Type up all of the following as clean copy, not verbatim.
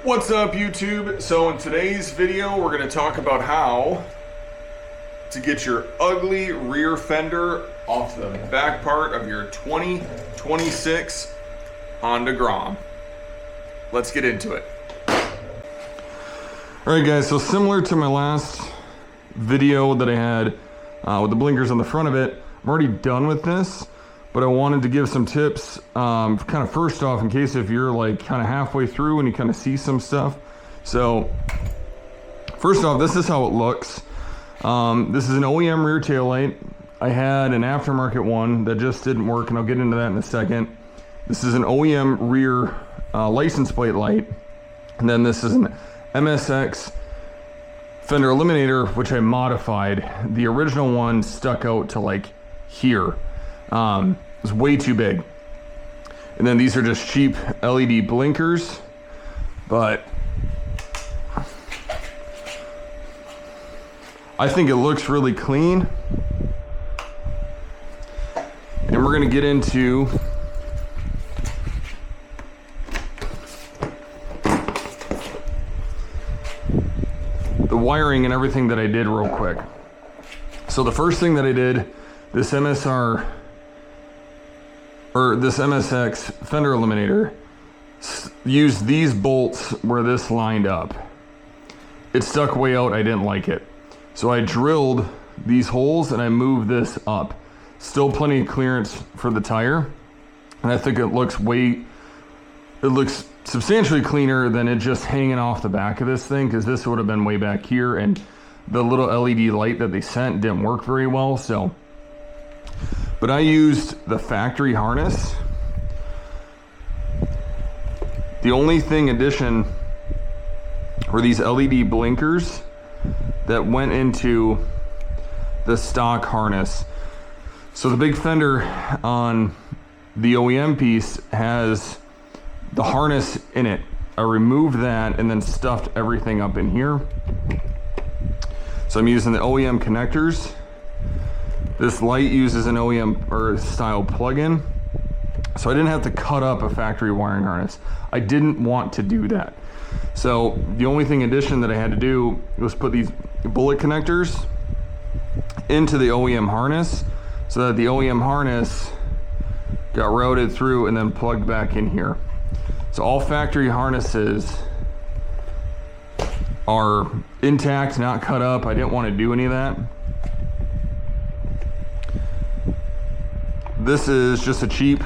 What's up, YouTube? So in today's video, we're going to talk about how to get your ugly rear fender off the back part of your 2026 Honda Grom. Let's get into it. Alright guys, so similar to my last video that I had with the blinkers on the front of it, I'm already done with this, but I wanted to give some tips kind of first off in case if you're like kind of halfway through and you kind of see some stuff. So first off, this is how it looks. This is an OEM rear taillight. I had an aftermarket one that just didn't work, and I'll get into that in a second. This is an OEM rear license plate light, and then this is an MSX fender eliminator, which I modified. The original one stuck out to like here. It was way too big. And then these are just cheap LED blinkers, but I think it looks really clean. And we're gonna get into the wiring and everything that I did real quick. So the first thing that I did, this MSX fender eliminator, used these bolts where this lined up. It stuck way out, I didn't like it. So I drilled these holes and I moved this up. Still plenty of clearance for the tire. And I think it looks substantially cleaner than it just hanging off the back of this thing, because this would have been way back here and the little LED light that they sent didn't work very well. But I used the factory harness. The only thing addition were these LED blinkers that went into the stock harness. So the big fender on the OEM piece has the harness in it. I removed that and then stuffed everything up in here. So I'm using the OEM connectors. This light uses an OEM or style plug-in, so I didn't have to cut up a factory wiring harness. I didn't want to do that. So the only thing addition that I had to do was put these bullet connectors into the OEM harness so that the OEM harness got routed through and then plugged back in here. So all factory harnesses are intact, not cut up. I didn't want to do any of that. This is just a cheap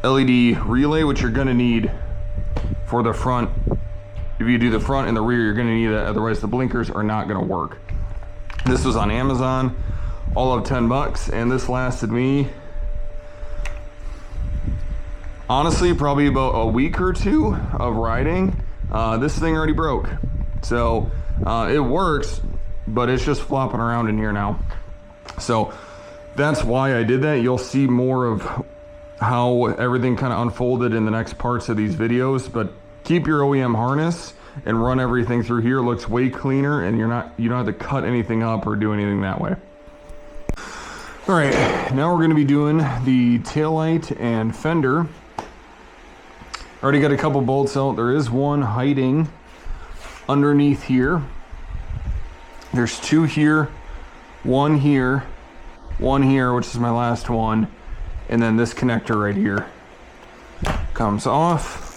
LED relay, which you're gonna need for the front. If you do the front and the rear, you're gonna need that, otherwise the blinkers are not gonna work. This was on Amazon, all of 10 bucks, and this lasted me, honestly, probably about a week or two of riding. This thing already broke. So it works, but it's just flopping around in here now. So that's why I did that. You'll see more of how everything kind of unfolded in the next parts of these videos, but keep your OEM harness and run everything through here. It looks way cleaner, and you don't have to cut anything up or do anything that way. All right, now we're going to be doing the taillight and fender. Already got a couple bolts out. There is one hiding underneath here. There's two here, one here, which is my last one, and then this connector right here comes off.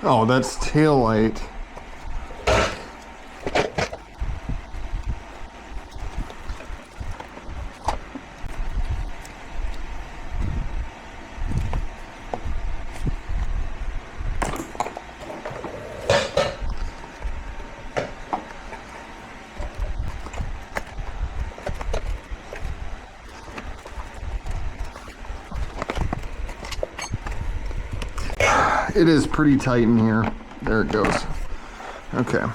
Oh, that's tail light. It is pretty tight in here. There it goes. Okay.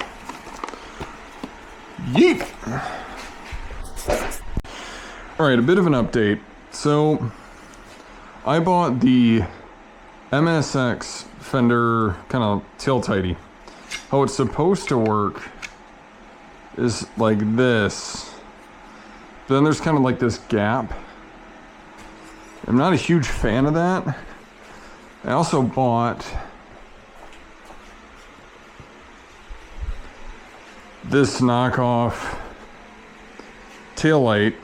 Yeet! Alright, a bit of an update. So, I bought the MSX Fender kind of tail tidy. How it's supposed to work is like this. Then there's kind of like this gap. I'm not a huge fan of that. I also bought this knockoff tail light,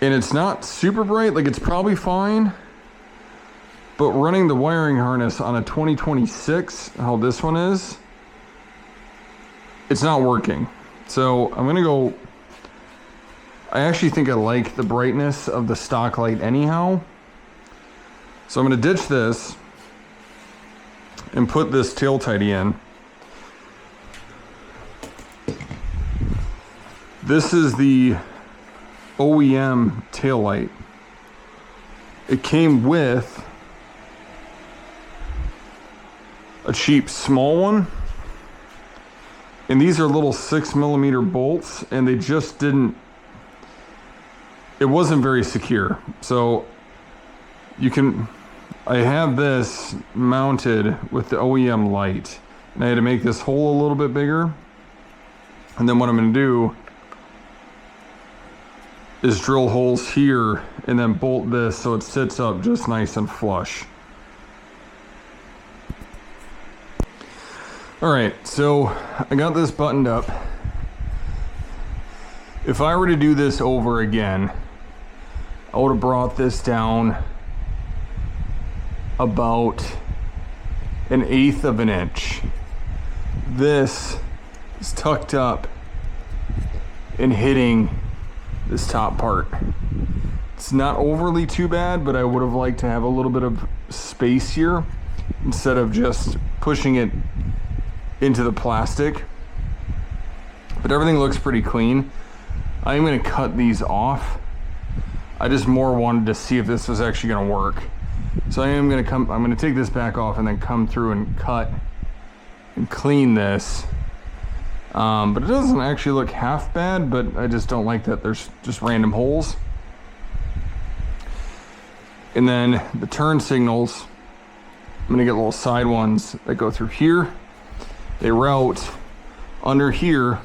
and it's not super bright, like it's probably fine, but running the wiring harness on a 2026, how this one is, it's not working. So I'm gonna go, I actually think I like the brightness of the stock light anyhow. So I'm gonna ditch this and put this tail tidy in. This is the OEM tail light. It came with a cheap small one, and these are little 6mm bolts, and they just didn't, it wasn't very secure. So you can, I have this mounted with the OEM light, and I had to make this hole a little bit bigger. And then what I'm gonna do is drill holes here and then bolt this so it sits up just nice and flush. All right, so I got this buttoned up. If I were to do this over again, I would have brought this down about 1/8 of an inch. This is tucked up and hitting this top part. It's not overly too bad, but I would have liked to have a little bit of space here instead of just pushing it into the plastic. But everything looks pretty clean. I'm gonna cut these off. I just more wanted to see if this was actually gonna work. So I'm gonna take this back off and then come through and cut and clean this. But it doesn't actually look half bad, but I just don't like that there's just random holes. And then the turn signals, I'm gonna get little side ones that go through here. They route under here,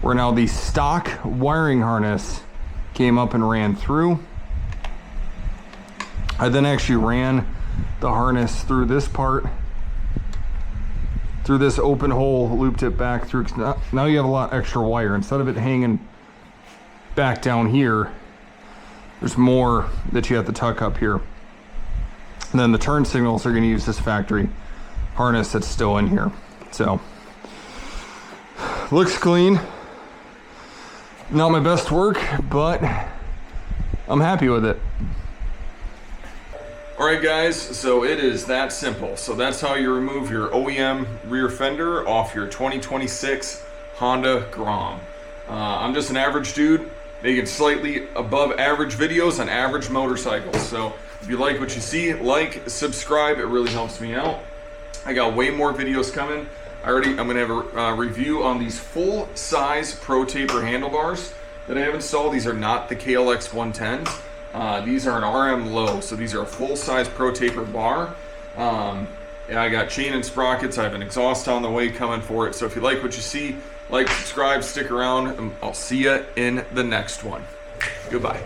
where now the stock wiring harness came up and ran through. I then actually ran the harness through this part, through this open hole, looped it back through. Now you have a lot extra wire. Instead of it hanging back down here, there's more that you have to tuck up here. And then the turn signals are going to use this factory harness that's still in here. So, looks clean. Not my best work, but I'm happy with it. Alright guys, so it is that simple. So that's how you remove your OEM rear fender off your 2026 Honda Grom. I'm just an average dude making slightly above average videos on average motorcycles. So if you like what you see, like, subscribe, it really helps me out. I got way more videos coming. I'm gonna have a review on these full-size Pro Taper handlebars that I have installed. These are not the KLX 110s. These are an RM low, so these are a full-size Pro Taper bar. Yeah, I got chain and sprockets. I have an exhaust on the way coming for it. So if you like what you see, like, subscribe, stick around, and I'll see you in the next one. Goodbye.